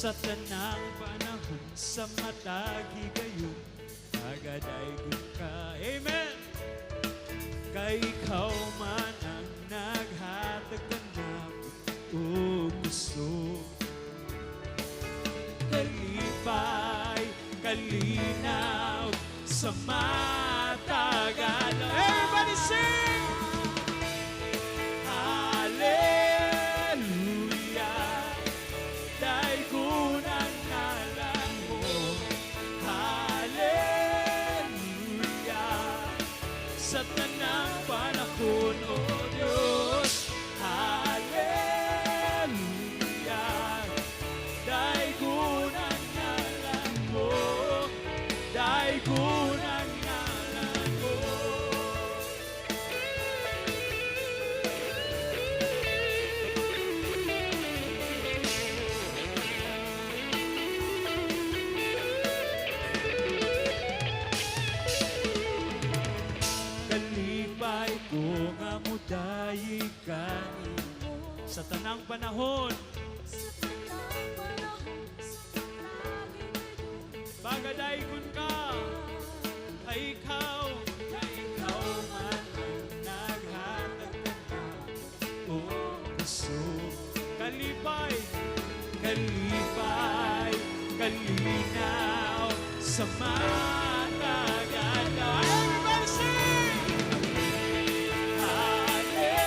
sa tanang panahon, sa matagi kayo, nagadaygon ka. Amen! Kay ikaw man ang naghatag ng o gusto. Kalipay, kalinaw, sa matagal. Everybody sing! Hallelujah, daygon ang ngalan mo. Hallelujah, sa tanang panahon, O Diyos. Hallelujah, daygon ang ngalan mo. Daygon ang ngalan mo. Kalipay ko nga mudayi kani sa tanang panahon. Bagadaygon ka, ay ikaw man ang naghatag ng o gusto. Kalipay, kalipay, kalinaw, sa matagal. Everybody sing! Hallelujah,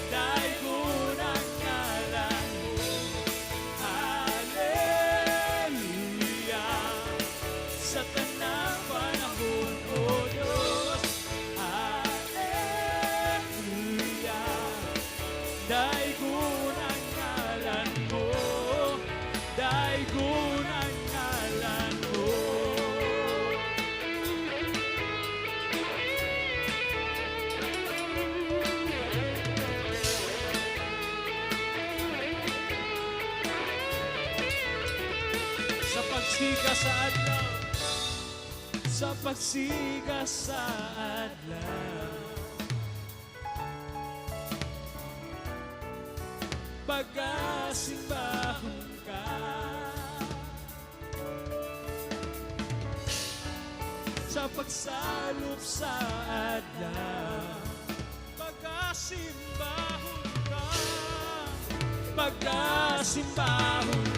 daygon ang ngalan mo. Hallelujah, sa tanang panahon, O Diyos. Hallelujah, daygon ang ngalan mo. Daygon ang ngalan mo. Sa pagsiga sa adlaw, sa pagsiga sa adlaw, pagasimbahon ka, sa pagsalop sa adlaw, pagasimbahon ka, pagasimbahon